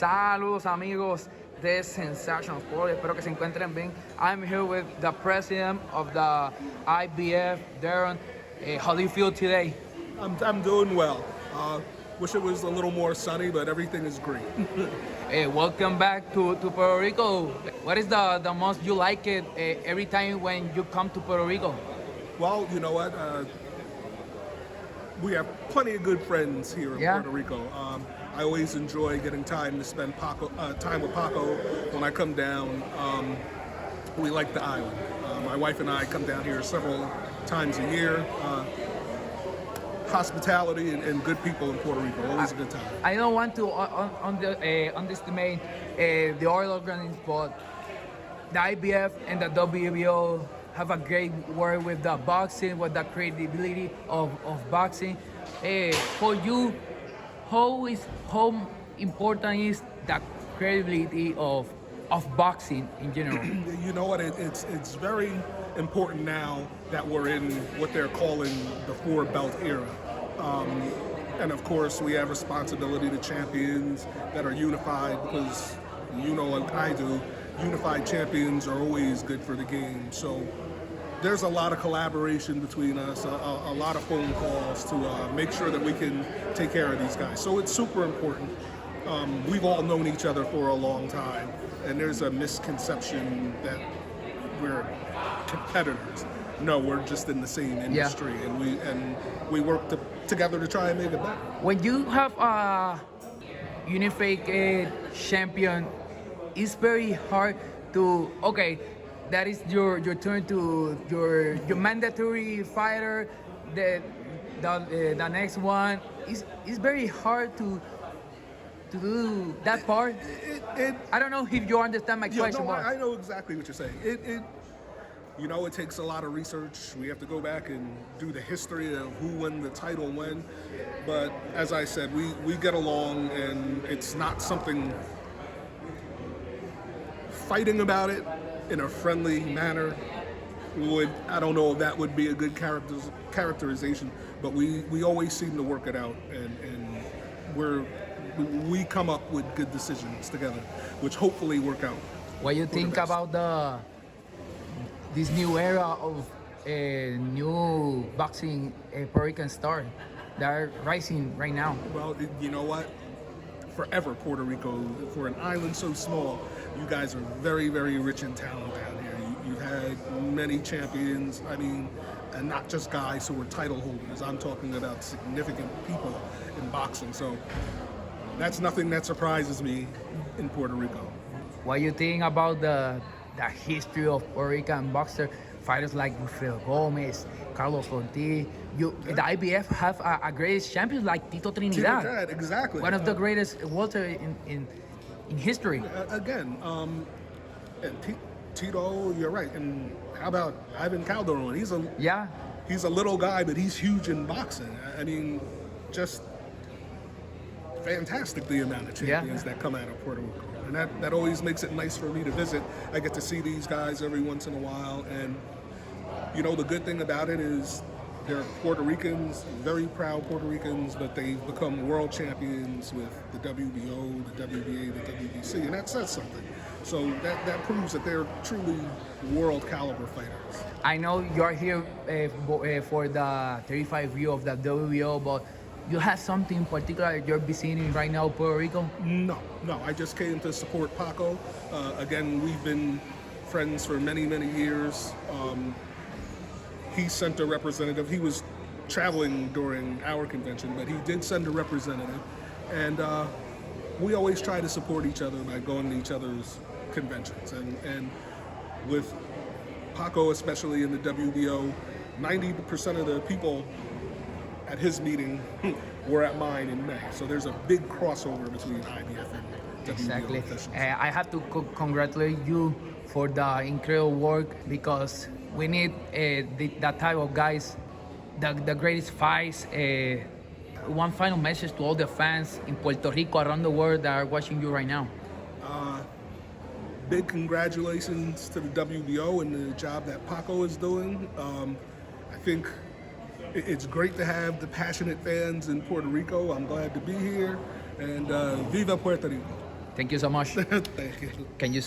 Saludos amigos de Sensational. Espero que se encuentren bien. I'm here with the president of the IBF, Darren. How do you feel today? I'm doing well. Wish it was a little more sunny, but everything is great. Welcome back to Puerto Rico. What is the most you like it every time when you come to Puerto Rico? Well, you know what? We have plenty of good friends here in Puerto Rico. I always enjoy getting time to spend time with Paco when I come down. We like the island. My wife and I come down here several times a year. Hospitality and good people in Puerto Rico, always a good time. I don't want to underestimate the oil organisms, but the IBF and the WBO have a great work with the boxing, with the credibility of boxing. For you, how important is the credibility of boxing in general? You know what? It's very important now that we're in what they're calling the four-belt era. And of course, we have responsibility to champions that are unified because, you know, like I do, unified champions are always good for the game. So there's a lot of collaboration between us, a lot of phone calls to make sure that we can take care of these guys. So it's super important. We've all known each other for a long time, and there's a misconception that we're competitors. No, we're just in the same industry, and we work together to try and make it better. When you have a unified champion, it's very hard to that is your turn to your mandatory fighter. The next one is very hard to do that part. I don't know if you understand my question. No, I know exactly what you're saying. You know, it takes a lot of research. We have to go back and do the history of who won the title when. But as I said, we get along, and it's not something fighting about it in a friendly manner I don't know if that would be a good characterization, but we always seem to work it out, and we come up with good decisions together, which hopefully work out. What do you think about this new era of new boxing Puerto Rican star that are rising right now? Well, you know what? Forever Puerto Rico, for an island so small, you guys are very, very rich in talent down here. You've had many champions, and not just guys who were title holders. I'm talking about significant people in boxing. So that's nothing that surprises me in Puerto Rico. What do you think about the history of Puerto Rican boxer fighters like Wilfredo Gomez, Carlos Ortiz? The IBF have a greatest champion like Tito Trinidad. Exactly. One of the greatest welter in history. Again, and Tito, you're right. And how about Ivan Calderon? He's a little guy, but he's huge in boxing. Just fantastic the amount of champions that come out of Puerto Rico. And that always makes it nice for me to visit. I get to see these guys every once in a while. And, you know, the good thing about it is they're Puerto Ricans, very proud Puerto Ricans, but they've become world champions with the WBO, the WBA, the WBC, and that says something. So that proves that they're truly world caliber fighters. I know you're here for the 35 view of the WBO, but you have something particular you're visiting right now, Puerto Rico? No. I just came to support Paco. Again, we've been friends for many, many years. He sent a representative. He was traveling during our convention, but he did send a representative. And we always try to support each other by going to each other's conventions. And with Paco, especially in the WBO, 90% of the people at his meeting were at mine in May. So there's a big crossover between IBF and WBO Exactly. officials. I have to congratulate you for the incredible work, because we need that type of guys, the greatest fights. One final message to all the fans in Puerto Rico, around the world, that are watching you right now. Big congratulations to the WBO and the job that Paco is doing. I think it's great to have the passionate fans in Puerto Rico. I'm glad to be here, and viva Puerto Rico. Thank you so much. Thank you. Can you